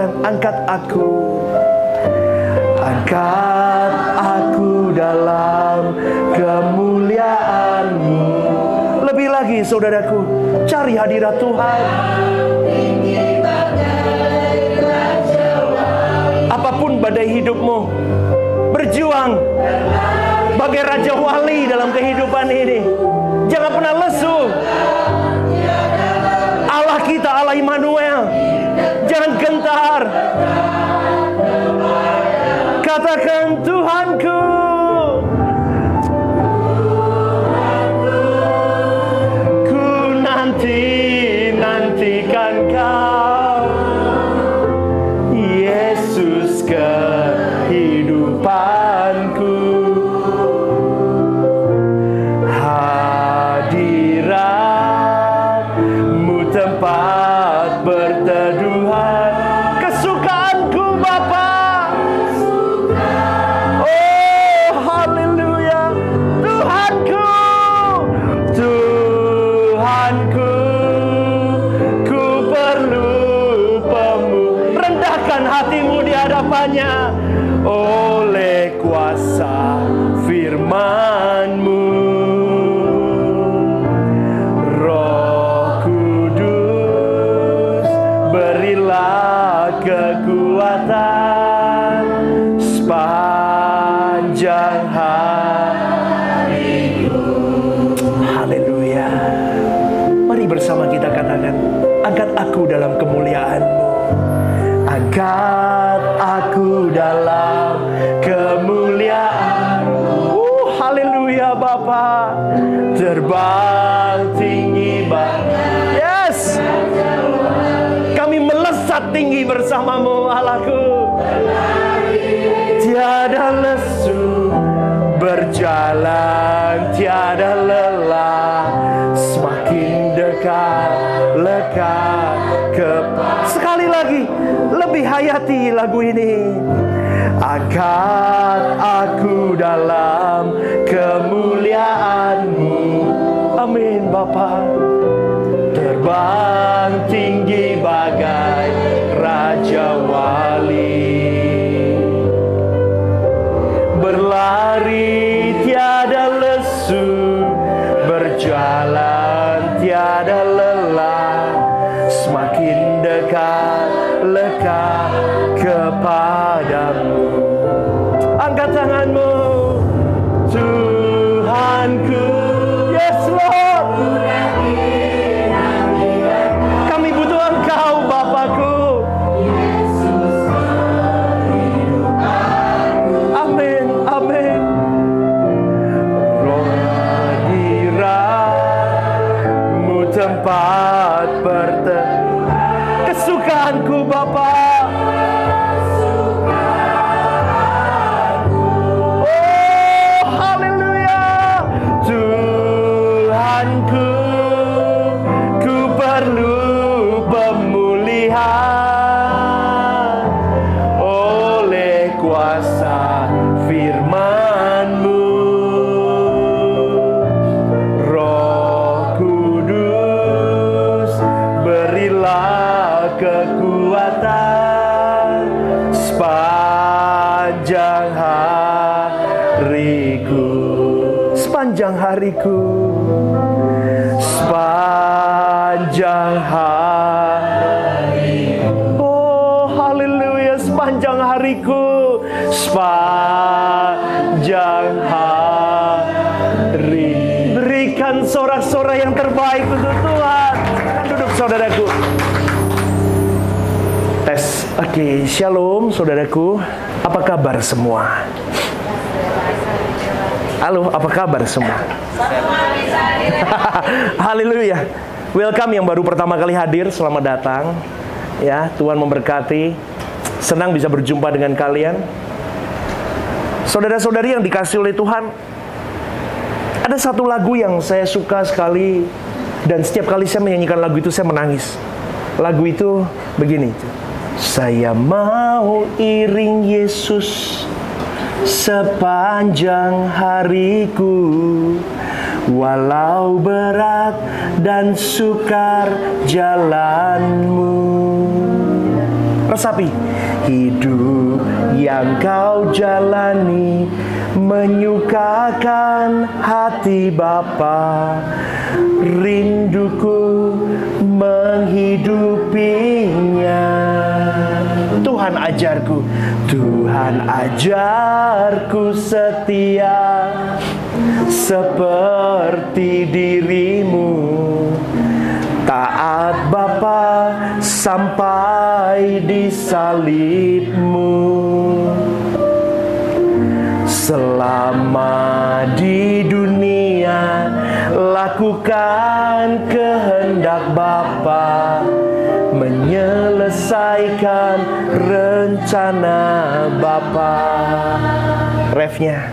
katakan, angkat aku. Angkat aku dalam kemuliaan-Mu. Lebih lagi saudaraku, cari hadirat Tuhan. Apapun badai hidupmu, berjuang bagai Raja Wali dalam kehidupan ini. Jangan pernah lesu. Allah kita, Allah Immanuel. Jangan gentar. Katakan, Tuhanku. Ku nantikan Kau, Yesus kehidupanku. Hadirat-Mu tempat berteduhan. Kesukaanku Bapa. Oh, haleluya. Tuhanku, Tuhanku, ku perlu Pemu. Rendahkan hatimu di hadapannya. Oleh kuasa firman-Mu, Roh Kudus, berilah kekuatan sepanjang hariku. Haleluya. Mari bersama kita katakan, angkat aku dalam kemuliaan-Mu. Angkat aku dalam kemuliaan-Mu. Haleluya Bapa. Terbang tinggi bagai. Yes. Kami melesat tinggi bersama-Mu, Allahku. Tiada lesu, berjalan tiada lelah, semakin dekat lekat sekali lagi, lebih hayati lagu ini. Angkat aku dalam kemuliaan-Mu. Amin Bapa. Terbang tinggi bagai Raja Wali, berlari tiada lesu, berjalan tiada lelah, semakin dekat lekat kepadamu. Angkat tanganmu. Tuhanku. Yes Lord. Kami butuh Engkau Bapakku. Amin, amin. Roh hadirat-Mu tempat berteduhan. Kesukaanku Bapa. Sepanjang hariku, sepanjang hari. Oh haleluya, sepanjang hariku, sepanjang hari. Berikan sorak-sorai yang terbaik untuk Tuhan. Duduk saudaraku. Tes. Oke, shalom saudaraku. Apa kabar semua? Halo, apa kabar semua? Haleluya. Welcome yang baru pertama kali hadir, selamat datang. Ya, Tuhan memberkati. Senang bisa berjumpa dengan kalian. Saudara-saudari yang dikasihi oleh Tuhan, ada satu lagu yang saya suka sekali, dan setiap kali saya menyanyikan lagu itu saya menangis. Lagu itu begini. Saya mau iring Yesus sepanjang hariku, walau berat dan sukar jalanmu. Resapi. Hidup yang kau jalani menyukakan hati Bapa, rinduku menghidupinya. Tuhan ajarku, Tuhan ajarku setia seperti dirimu, taat Bapa sampai di salibmu. Selama di dunia lakukan kehendak Bapa, menyelesaikan rencana Bapa. Refnya.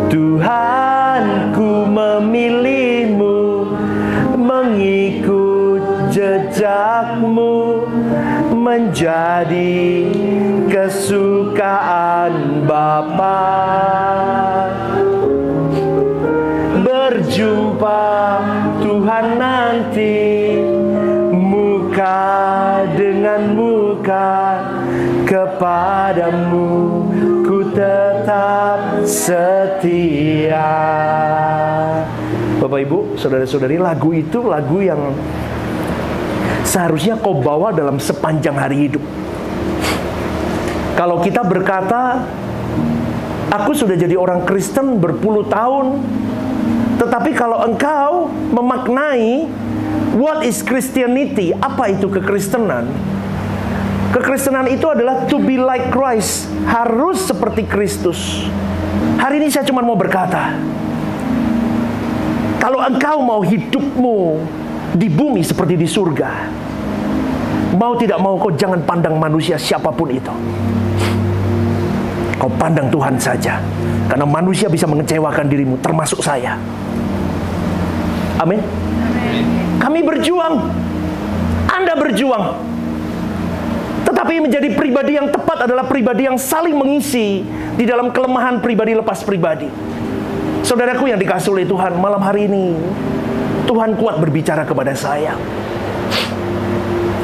Tuhan, ku memilihmu, mengikut jejakmu, menjadi kesukaan Bapa. Berjumpa Tuhan nanti, muka dengan muka, kepadamu ku tetap setia. Bapak Ibu, saudara-saudari, lagu itu lagu yang seharusnya kau bawa dalam sepanjang hari hidup. Kalau kita berkata, aku sudah jadi orang Kristen berpuluh tahun, tetapi kalau engkau memaknai what is Christianity, apa itu kekristenan? Kekristenan itu adalah to be like Christ, harus seperti Kristus. Hari ini saya cuma mau berkata, kalau engkau mau hidupmu di bumi seperti di surga, mau tidak mau kau jangan pandang manusia siapapun itu. Kau pandang Tuhan saja, karena manusia bisa mengecewakan dirimu, termasuk saya. Amin. Kami berjuang, Anda berjuang, tetapi menjadi pribadi yang tepat adalah pribadi yang saling mengisi di dalam kelemahan pribadi lepas pribadi. Saudaraku yang dikasihi oleh Tuhan, malam hari ini Tuhan kuat berbicara kepada saya.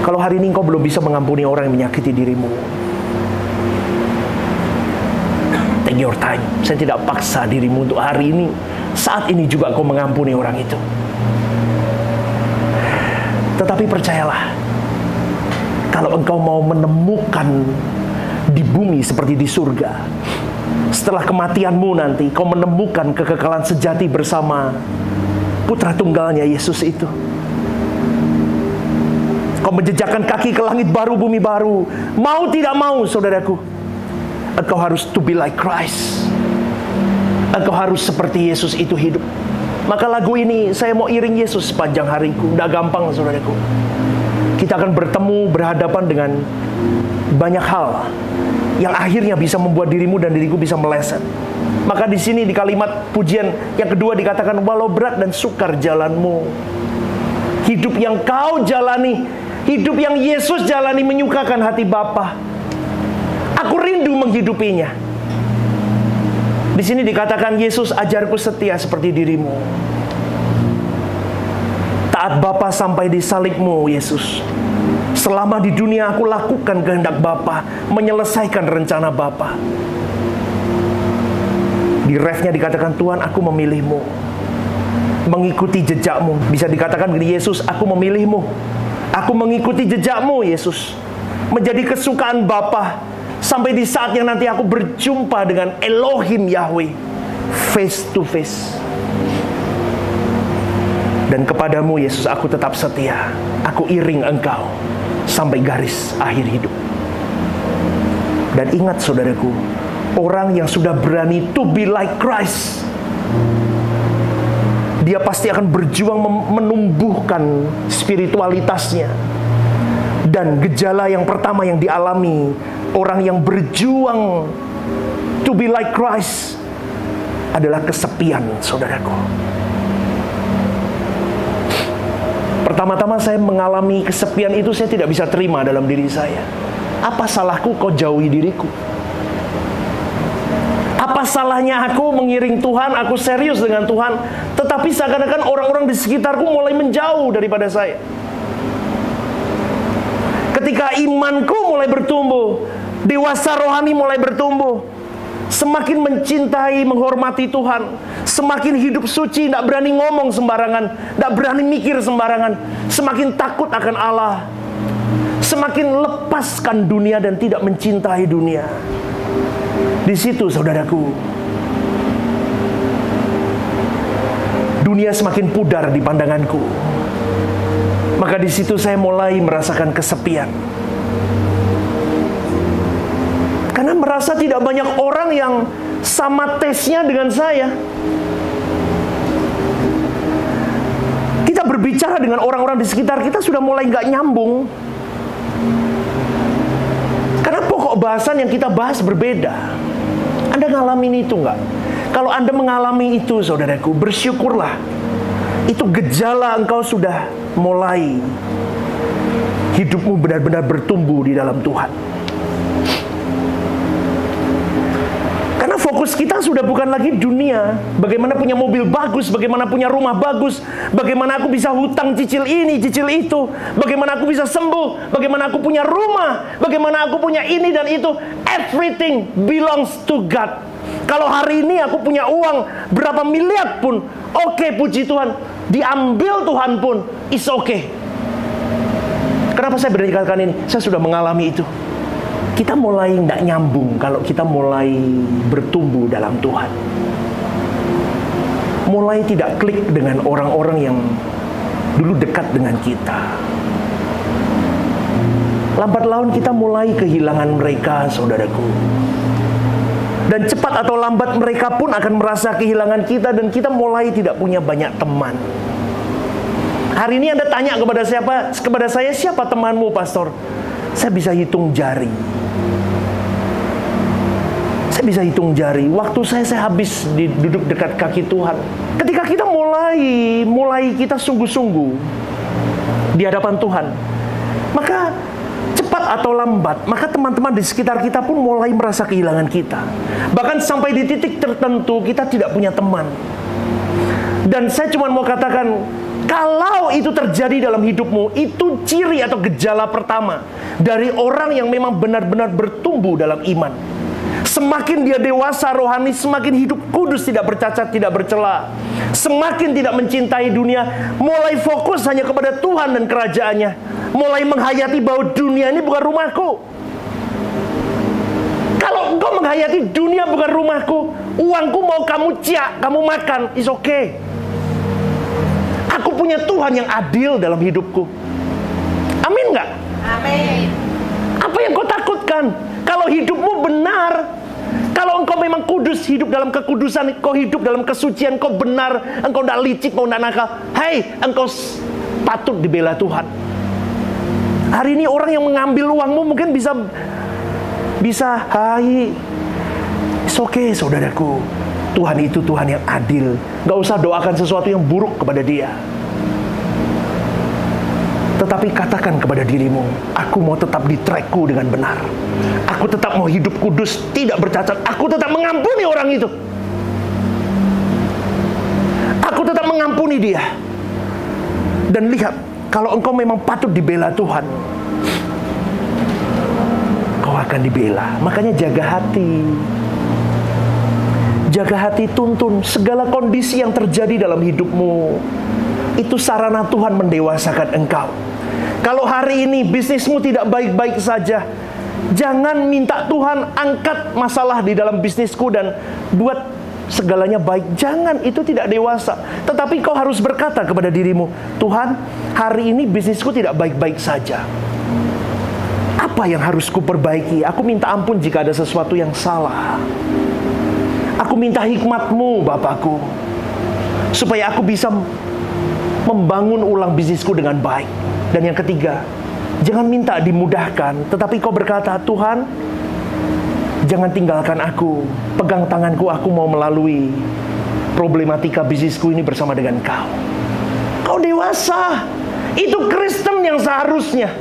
Kalau hari ini engkau belum bisa mengampuni orang yang menyakiti dirimu, take your time. Saya tidak paksa dirimu untuk hari ini, saat ini juga engkau mengampuni orang itu. Tetapi percayalah, kalau engkau mau menemukan di bumi seperti di surga, setelah kematianmu nanti kau menemukan kekekalan sejati bersama Putra Tunggalnya Yesus itu. Kau menjejakkan kaki ke langit baru, bumi baru. Mau tidak mau, saudaraku, engkau harus to be like Christ. Engkau harus seperti Yesus itu hidup. Maka lagu ini saya mau iring Yesus sepanjang hariku. Udah gampang, saudaraku. Kita akan bertemu, berhadapan dengan banyak hal yang akhirnya bisa membuat dirimu dan diriku bisa meleset. Maka di sini di kalimat pujian yang kedua dikatakan, walau berat dan sukar jalanmu, hidup yang kau jalani, hidup yang Yesus jalani menyukakan hati Bapa. Aku rindu menghidupinya. Di sini dikatakan, Yesus ajarku setia seperti dirimu. Taat Bapa sampai di salibmu, Yesus. Selama di dunia aku lakukan kehendak Bapa, menyelesaikan rencana Bapa. Di refnya dikatakan, Tuhan, aku memilihmu, mengikuti jejakmu. Bisa dikatakan gini, Yesus, aku memilihmu, aku mengikuti jejakmu, Yesus, menjadi kesukaan Bapa. Sampai di saat yang nanti aku berjumpa dengan Elohim Yahweh face to face. Dan kepadamu, Yesus, aku tetap setia. Aku iring engkau sampai garis akhir hidup. Dan ingat, saudaraku, orang yang sudah berani to be like Christ, dia pasti akan berjuang menumbuhkan spiritualitasnya. Dan gejala yang pertama yang dialami orang yang berjuang to be like Christ adalah kesepian, saudaraku. Pertama-tama saya mengalami kesepian itu, saya tidak bisa terima dalam diri saya. Apa salahku kau jauhi diriku? Apa salahnya aku mengiring Tuhan, aku serius dengan Tuhan, tetapi seakan-akan orang-orang di sekitarku mulai menjauh daripada saya. Ketika imanku mulai bertumbuh, dewasa rohani mulai bertumbuh, semakin mencintai, menghormati Tuhan, semakin hidup suci, tidak berani ngomong sembarangan, tidak berani mikir sembarangan, semakin takut akan Allah, semakin lepaskan dunia dan tidak mencintai dunia. Di situ, saudaraku, dunia semakin pudar di pandanganku. Maka di situ saya mulai merasakan kesepian. Karena merasa tidak banyak orang yang sama tesnya dengan saya. Kita berbicara dengan orang-orang di sekitar kita sudah mulai nggak nyambung. Karena pokok bahasan yang kita bahas berbeda. Anda ngalamin itu nggak? Kalau Anda mengalami itu, saudaraku, bersyukurlah. Itu gejala engkau sudah mulai hidupmu benar-benar bertumbuh di dalam Tuhan. Karena fokus kita sudah bukan lagi dunia. Bagaimana punya mobil bagus, bagaimana punya rumah bagus, bagaimana aku bisa hutang cicil ini, cicil itu, bagaimana aku bisa sembuh, bagaimana aku punya rumah, bagaimana aku punya ini dan itu. Everything belongs to God. Kalau hari ini aku punya uang berapa miliar pun, oke, puji Tuhan. Diambil Tuhan pun, it's okay. Kenapa saya berani katakan ini? Saya sudah mengalami itu. Kita mulai tidak nyambung kalau kita mulai bertumbuh dalam Tuhan. Mulai tidak klik dengan orang-orang yang dulu dekat dengan kita. Lambat laun kita mulai kehilangan mereka, saudaraku. Dan cepat atau lambat mereka pun akan merasa kehilangan kita, dan kita mulai tidak punya banyak teman. Hari ini Anda tanya kepada saya, siapa temanmu, pastor? Saya bisa hitung jari. Saya bisa hitung jari. Waktu saya habis duduk dekat kaki Tuhan. Ketika kita mulai kita sungguh-sungguh di hadapan Tuhan, maka cepat atau lambat, maka teman-teman di sekitar kita pun mulai merasa kehilangan kita. Bahkan sampai di titik tertentu kita tidak punya teman. Dan saya cuma mau katakan, kalau itu terjadi dalam hidupmu, itu ciri atau gejala pertama dari orang yang memang benar-benar bertumbuh dalam iman. Semakin dia dewasa rohani, semakin hidup kudus, tidak bercacat, tidak bercela, semakin tidak mencintai dunia, mulai fokus hanya kepada Tuhan dan kerajaannya, mulai menghayati bahwa dunia ini bukan rumahku. Kalau engkau menghayati dunia bukan rumahku, uangku mau kamu ciak, kamu makan, it's okay. Aku punya Tuhan yang adil dalam hidupku. Amin nggak? Amin. Apa yang kau takutkan? Kalau hidupmu benar, kalau engkau memang kudus, hidup dalam kekudusan, engkau hidup dalam kesucian, engkau benar, engkau tidak licik, engkau tidak nakal, hey, engkau patut dibela Tuhan. Hari ini orang yang mengambil uangmu mungkin bisa, hai, it's okay, saudaraku. Tuhan itu Tuhan yang adil. Gak usah doakan sesuatu yang buruk kepada dia. Tetapi katakan kepada dirimu, aku mau tetap di trackku dengan benar. Aku tetap mau hidup kudus, tidak bercacat. Aku tetap mengampuni orang itu. Aku tetap mengampuni dia. Dan lihat, kalau engkau memang patut dibela Tuhan, kau akan dibela. Makanya jaga hati. Jaga hati, tuntun segala kondisi yang terjadi dalam hidupmu. Itu sarana Tuhan mendewasakan engkau. Kalau hari ini bisnismu tidak baik-baik saja, jangan minta Tuhan angkat masalah di dalam bisnisku dan buat segalanya baik. Jangan, itu tidak dewasa. Tetapi kau harus berkata kepada dirimu, Tuhan, hari ini bisnisku tidak baik-baik saja. Apa yang harus kuperbaiki? Aku minta ampun jika ada sesuatu yang salah. Aku minta hikmat-Mu, Bapakku, supaya aku bisa membangun ulang bisnisku dengan baik. Dan yang ketiga, jangan minta dimudahkan, tetapi kau berkata, Tuhan, jangan tinggalkan aku, pegang tanganku, aku mau melalui problematika bisnisku ini bersama dengan kau. Kau dewasa. Itu Kristen yang seharusnya.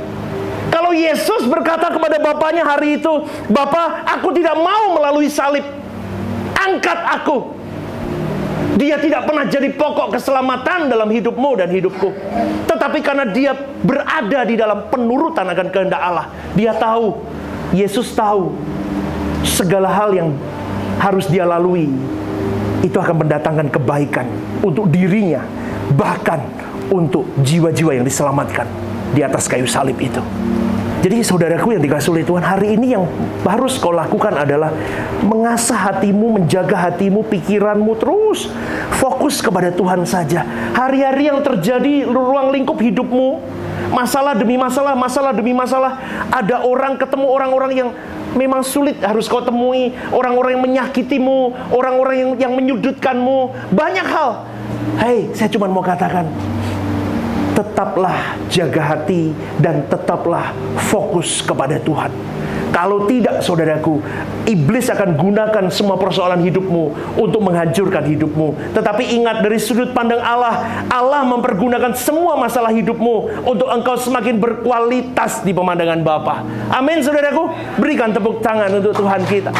Kalau Yesus berkata kepada Bapaknya hari itu, Bapa, aku tidak mau melalui salib, angkat aku. Dia tidak pernah jadi pokok keselamatan dalam hidupmu dan hidupku. Tetapi karena dia berada di dalam penurutan akan kehendak Allah, dia tahu, Yesus tahu segala hal yang harus dia lalui itu akan mendatangkan kebaikan untuk dirinya, bahkan untuk jiwa-jiwa yang diselamatkan di atas kayu salib itu. Jadi saudaraku yang dikasihi oleh Tuhan, hari ini yang harus kau lakukan adalah mengasah hatimu, menjaga hatimu, pikiranmu, terus fokus kepada Tuhan saja. Hari-hari yang terjadi ruang lingkup hidupmu, masalah demi masalah, masalah demi masalah. Ada orang, ketemu orang-orang yang memang sulit harus kau temui, orang-orang yang menyakitimu, orang-orang yang menyudutkanmu, banyak hal. Hei, saya cuma mau katakan, tetaplah jaga hati dan tetaplah fokus kepada Tuhan. Kalau tidak, saudaraku, iblis akan gunakan semua persoalan hidupmu untuk menghancurkan hidupmu. Tetapi ingat, dari sudut pandang Allah, Allah mempergunakan semua masalah hidupmu untuk engkau semakin berkualitas di pemandangan Bapa. Amin, saudaraku. Berikan tepuk tangan untuk Tuhan kita.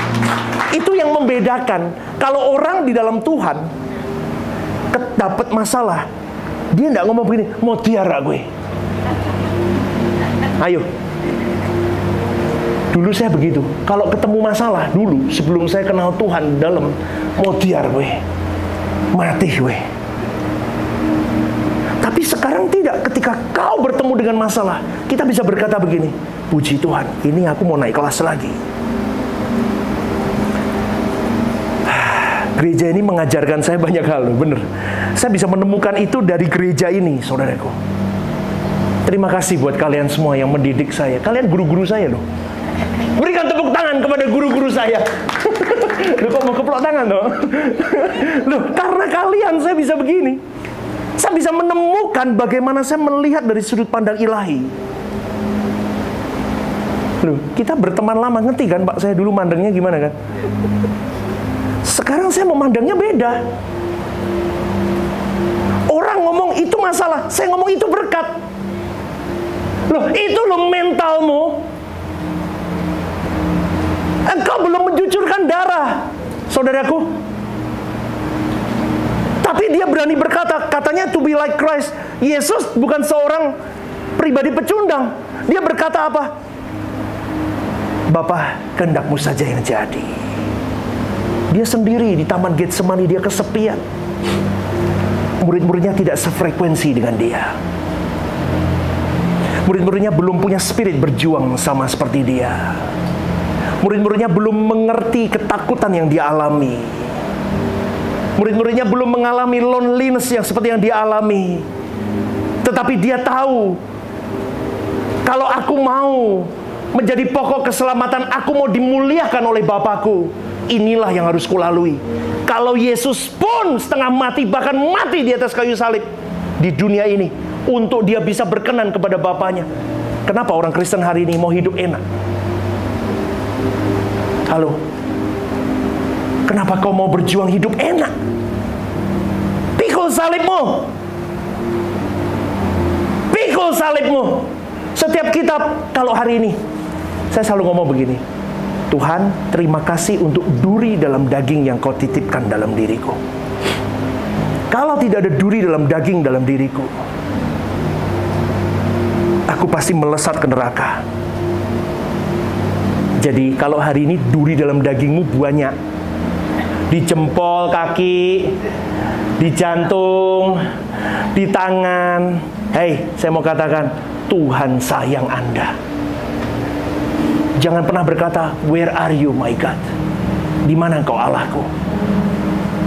Itu yang membedakan. Kalau orang di dalam Tuhan dapat masalah, dia tidak ngomong begini, mau tiara gue. Ayo. Dulu saya begitu. Kalau ketemu masalah dulu, sebelum saya kenal Tuhan dalam, mau tiar gue, mati gue. Tapi sekarang tidak. Ketika kau bertemu dengan masalah, kita bisa berkata begini, puji Tuhan, ini aku mau naik kelas lagi. Gereja ini mengajarkan saya banyak hal, bener. Saya bisa menemukan itu dari gereja ini, saudaraku. Terima kasih buat kalian semua yang mendidik saya. Kalian guru-guru saya loh. Berikan tepuk tangan kepada guru-guru saya. Loh, kok mau keplok tangan loh? Loh, karena kalian saya bisa begini. Saya bisa menemukan bagaimana saya melihat dari sudut pandang ilahi. Loh, kita berteman lama, ngerti kan Pak? Saya dulu mandangnya gimana kan? Sekarang saya memandangnya beda. Orang ngomong itu masalah, saya ngomong itu berkat. Loh, itu loh mentalmu. Engkau belum mencucurkan darah, saudaraku. Tapi dia berani berkata, katanya to be like Christ. Yesus bukan seorang pribadi pecundang. Dia berkata apa? Bapa, kehendakmu saja yang jadi. Dia sendiri di Taman Getsemani, dia kesepian. Murid-muridnya tidak sefrekuensi dengan dia. Murid-muridnya belum punya spirit berjuang sama seperti dia. Murid-muridnya belum mengerti ketakutan yang dia alami. Murid-muridnya belum mengalami loneliness yang seperti yang dia alami. Tetapi dia tahu, kalau aku mau menjadi pokok keselamatan, aku mau dimuliakan oleh Bapakku, inilah yang harus kulalui. Kalau Yesus pun setengah mati, bahkan mati di atas kayu salib di dunia ini, untuk dia bisa berkenan kepada Bapaknya. Kenapa orang Kristen hari ini mau hidup enak? Halo, kenapa kau mau berjuang hidup enak? Pikul salibmu. Pikul salibmu. Setiap kita, kalau hari ini, saya selalu ngomong begini, Tuhan, terima kasih untuk duri dalam daging yang kau titipkan dalam diriku. Kalau tidak ada duri dalam daging dalam diriku, aku pasti melesat ke neraka. Jadi kalau hari ini duri dalam dagingmu banyak, di jempol kaki, di jantung, di tangan, hei, saya mau katakan, Tuhan sayang Anda. Jangan pernah berkata, where are you my God? Di mana engkau Allahku?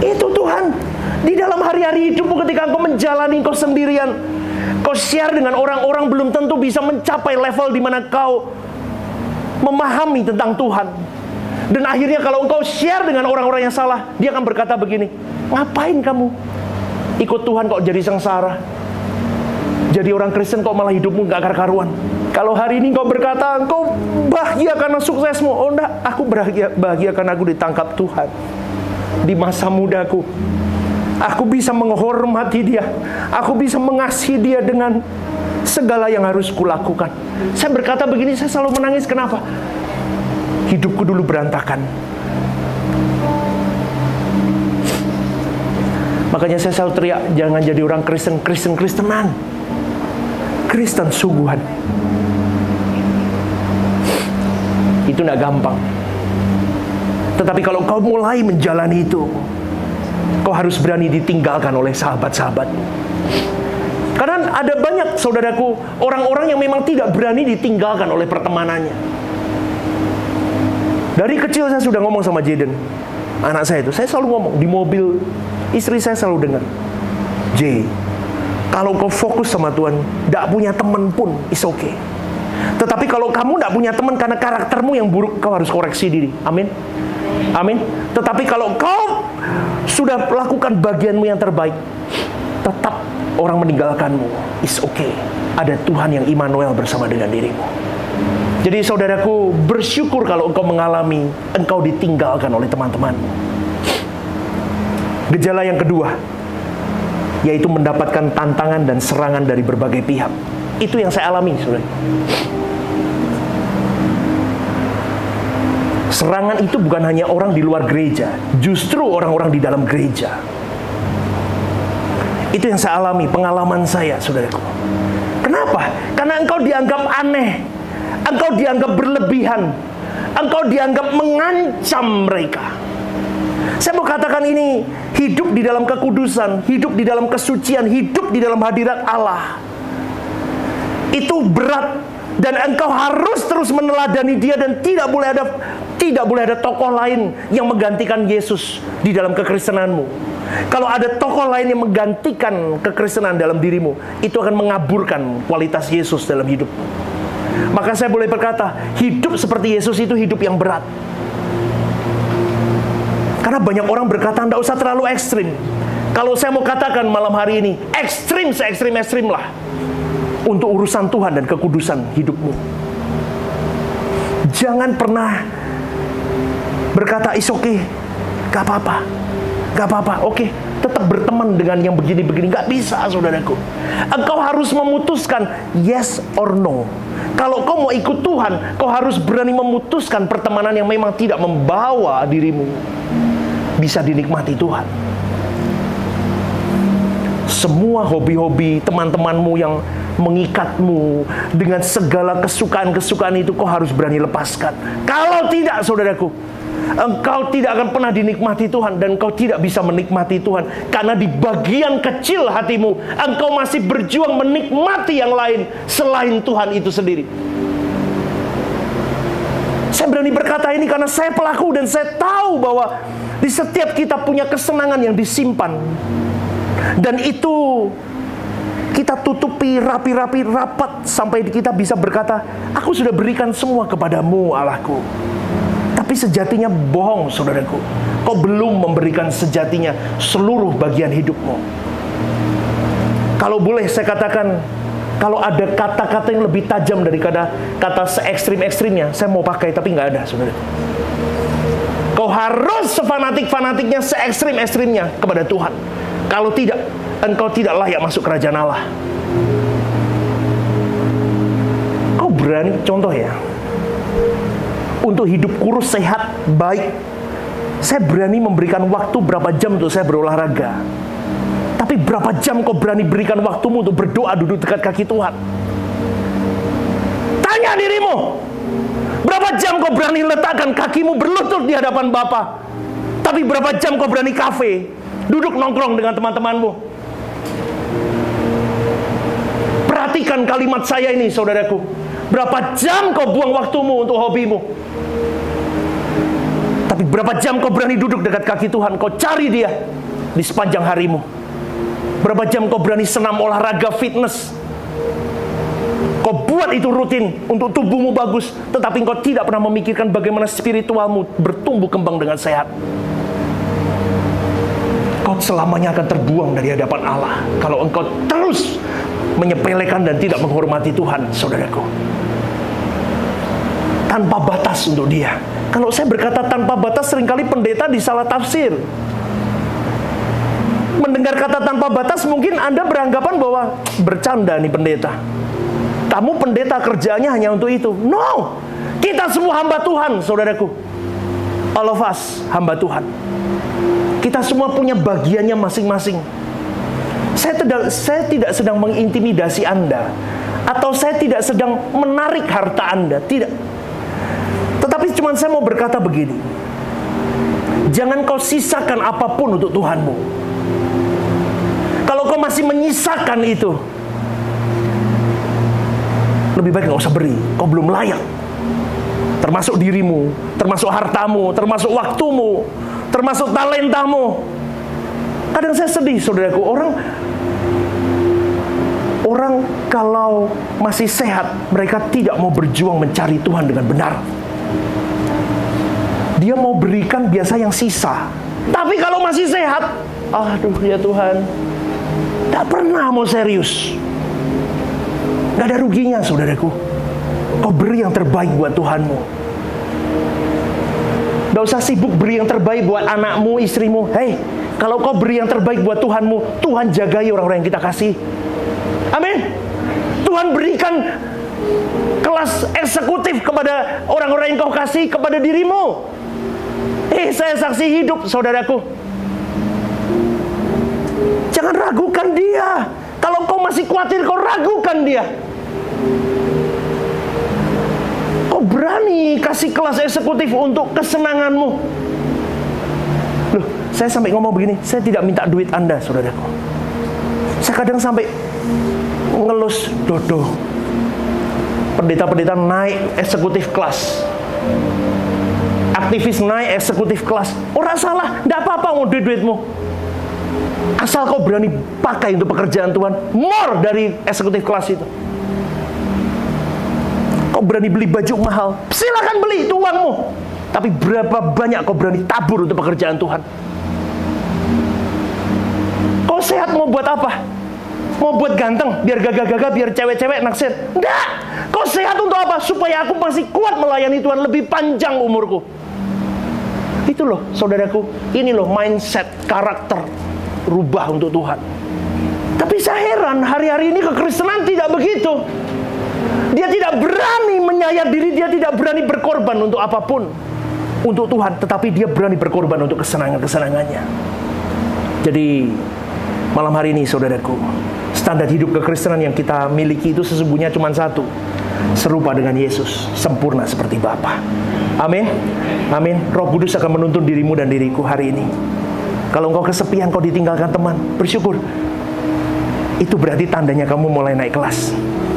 Itu Tuhan. Di dalam hari-hari hidupmu ketika engkau menjalani, engkau sendirian, kau share dengan orang-orang, belum tentu bisa mencapai level di mana kau memahami tentang Tuhan. Dan akhirnya kalau engkau share dengan orang-orang yang salah, dia akan berkata begini, ngapain kamu ikut Tuhan kok jadi sengsara? Jadi orang Kristen kok malah hidupmu gak karu-karuan. Kalau hari ini kau berkata, engkau bahagia karena suksesmu. Oh enggak, aku bahagia karena aku ditangkap Tuhan di masa mudaku. Aku bisa menghormati dia. Aku bisa mengasihi dia dengan segala yang harus kulakukan. Saya berkata begini, saya selalu menangis. Kenapa? Hidupku dulu berantakan. Makanya saya selalu teriak, jangan jadi orang Kristenan. Kristen sungguhan. Itu tidak gampang. Tetapi kalau kau mulai menjalani itu, kau harus berani ditinggalkan oleh sahabat-sahabat. Karena ada banyak, saudaraku, orang-orang yang memang tidak berani ditinggalkan oleh pertemanannya. Dari kecil saya sudah ngomong sama Jaden, anak saya itu. Saya selalu ngomong, di mobil istri saya selalu dengar, J, kalau kau fokus sama Tuhan, tidak punya teman pun, is okay. Tetapi kalau kamu tidak punya teman karena karaktermu yang buruk, kau harus koreksi diri. Amin. Amin. Tetapi kalau kau sudah lakukan bagianmu yang terbaik, tetap orang meninggalkanmu, is okay. Ada Tuhan yang Immanuel bersama dengan dirimu. Jadi saudaraku, bersyukur kalau engkau mengalami, engkau ditinggalkan oleh teman-temanmu. Gejala yang kedua, yaitu mendapatkan tantangan dan serangan dari berbagai pihak. Itu yang saya alami, saudara. Serangan itu bukan hanya orang di luar gereja, justru orang-orang di dalam gereja. Itu yang saya alami, pengalaman saya, saudaraku. Kenapa? Karena engkau dianggap aneh, engkau dianggap berlebihan, engkau dianggap mengancam mereka. Saya mau katakan ini, hidup di dalam kekudusan, hidup di dalam kesucian, hidup di dalam hadirat Allah, itu berat. Dan engkau harus terus meneladani dia. Dan tidak boleh ada tokoh lain yang menggantikan Yesus di dalam kekristenanmu. Kalau ada tokoh lain yang menggantikan kekristenan dalam dirimu, itu akan mengaburkan kualitas Yesus dalam hidupmu. Maka saya boleh berkata, hidup seperti Yesus itu hidup yang berat. Karena banyak orang berkata, tidak usah terlalu ekstrim. Kalau saya mau katakan malam hari ini, ekstrim se-ekstrim-ekstrim lah untuk urusan Tuhan dan kekudusan hidupmu. Jangan pernah berkata, is okay, gak apa-apa, oke, tetap berteman dengan yang begini-begini. Gak bisa, saudaraku. Engkau harus memutuskan yes or no. Kalau kau mau ikut Tuhan, kau harus berani memutuskan pertemanan yang memang tidak membawa dirimu bisa dinikmati Tuhan. Semua hobi-hobi teman-temanmu yang mengikatmu dengan segala kesukaan-kesukaan itu, kau harus berani lepaskan. Kalau tidak, saudaraku, engkau tidak akan pernah dinikmati Tuhan. Dan engkau tidak bisa menikmati Tuhan karena di bagian kecil hatimu, engkau masih berjuang menikmati yang lain selain Tuhan itu sendiri. Saya berani berkata ini karena saya pelaku. Dan saya tahu bahwa di setiap kita punya kesenangan yang disimpan, dan itu kita tutupi rapi-rapi rapat sampai kita bisa berkata, aku sudah berikan semua kepadamu, Allahku. Tapi sejatinya bohong, saudaraku. Kau belum memberikan sejatinya seluruh bagian hidupmu. Kalau boleh saya katakan, kalau ada kata-kata yang lebih tajam dari kata se-ekstrim-ekstrimnya, saya mau pakai, tapi nggak ada, saudaraku. Kau harus sefanatik-fanatiknya, se-ekstrim-ekstrimnya kepada Tuhan. Kalau tidak, engkau tidak layak masuk kerajaan Allah. Kau berani, contoh ya, untuk hidup kurus, sehat, baik, saya berani memberikan waktu berapa jam untuk saya berolahraga. Tapi berapa jam kau berani berikan waktumu untuk berdoa duduk dekat kaki Tuhan? Tanya dirimu, berapa jam kau berani letakkan kakimu berlutut di hadapan Bapa? Tapi berapa jam kau berani kafe, duduk nongkrong dengan teman-temanmu? Perhatikan kalimat saya ini, saudaraku. Berapa jam kau buang waktumu untuk hobimu? Tapi berapa jam kau berani duduk dekat kaki Tuhan? Kau cari dia di sepanjang harimu. Berapa jam kau berani senam olahraga fitness? Kau buat itu rutin untuk tubuhmu bagus, tetapi kau tidak pernah memikirkan bagaimana spiritualmu bertumbuh kembang dengan sehat. Kau selamanya akan terbuang dari hadapan Allah kalau engkau terus menyepelekan dan tidak menghormati Tuhan, saudaraku. Tanpa batas untuk dia. Kalau saya berkata tanpa batas, seringkali pendeta disalah tafsir. Mendengar kata tanpa batas, mungkin Anda beranggapan bahwa bercanda nih pendeta. Kamu pendeta kerjaannya hanya untuk itu. No, kita semua hamba Tuhan, saudaraku. All of us hamba Tuhan. Kita semua punya bagiannya masing-masing. Saya tidak sedang mengintimidasi Anda, atau saya tidak sedang menarik harta Anda, tidak. Tetapi cuma saya mau berkata begini, jangan kau sisakan apapun untuk Tuhanmu. Kalau kau masih menyisakan itu, lebih baik nggak usah beri. Kau belum layak. Termasuk dirimu, termasuk hartamu, termasuk waktumu, termasuk talentamu. Kadang saya sedih, saudaraku. Orang kalau masih sehat, mereka tidak mau berjuang mencari Tuhan dengan benar. Dia mau berikan biasa yang sisa. Tapi kalau masih sehat, aduh ya Tuhan, tak pernah mau serius. Gak ada ruginya, saudaraku. Kau beri yang terbaik buat Tuhanmu. Gak usah sibuk beri yang terbaik buat anakmu, istrimu. Hei, kalau kau beri yang terbaik buat Tuhanmu, Tuhan jagai orang-orang yang kita kasih. Amin. Tuhan berikan kelas eksekutif kepada orang-orang yang kau kasih, kepada dirimu. Saya saksi hidup, saudaraku. Jangan ragukan dia. Kalau kau masih khawatir, kau ragukan dia. Kau berani kasih kelas eksekutif untuk kesenanganmu. Loh, saya sampai ngomong begini, saya tidak minta duit Anda, saudaraku. Saya kadang sampai ngelus dodo. Pendeta-pendeta naik eksekutif kelas, aktivis naik eksekutif kelas. Orang salah, tidak apa-apa mau duit-duitmu, asal kau berani pakai untuk pekerjaan Tuhan more dari eksekutif kelas itu. Kau berani beli baju mahal, silakan beli, itu uangmu. Tapi berapa banyak kau berani tabur untuk pekerjaan Tuhan? Kau sehat mau buat apa? Mau buat ganteng, biar gagah-gagah, biar cewek-cewek naksir? Enggak. Kau sehat untuk apa? Supaya aku masih kuat melayani Tuhan, lebih panjang umurku. Itu loh, saudaraku. Ini loh mindset, karakter rubah untuk Tuhan. Tapi saya heran, hari-hari ini kekristenan tidak begitu. Dia tidak berani menyayat diri, dia tidak berani berkorban untuk apapun untuk Tuhan, tetapi dia berani berkorban untuk kesenangan-kesenangannya. Jadi malam hari ini, saudaraku, standar hidup kekristenan yang kita miliki itu sesungguhnya cuma satu: serupa dengan Yesus, sempurna seperti Bapa. Amin. Amin. Roh Kudus akan menuntun dirimu dan diriku hari ini. Kalau engkau kesepian, kau ditinggalkan teman, bersyukur. Itu berarti tandanya kamu mulai naik kelas.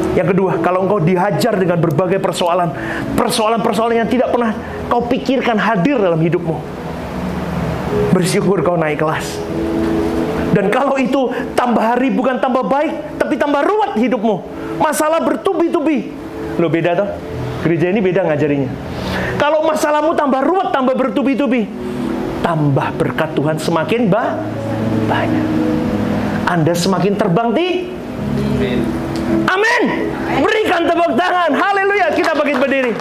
Yang kedua, kalau engkau dihajar dengan berbagai persoalan yang tidak pernah kau pikirkan hadir dalam hidupmu, bersyukur kau naik kelas. Dan kalau itu tambah hari bukan tambah baik, tapi tambah ruwet hidupmu, masalah bertubi-tubi. Loh, beda toh? Gereja ini beda ngajarinya. Kalau masalahmu tambah ruwet, tambah bertubi-tubi, tambah berkat Tuhan semakin banyak. Anda semakin terbang tinggi. Amin. Berikan tepuk tangan. Haleluya. Kita bangkit berdiri.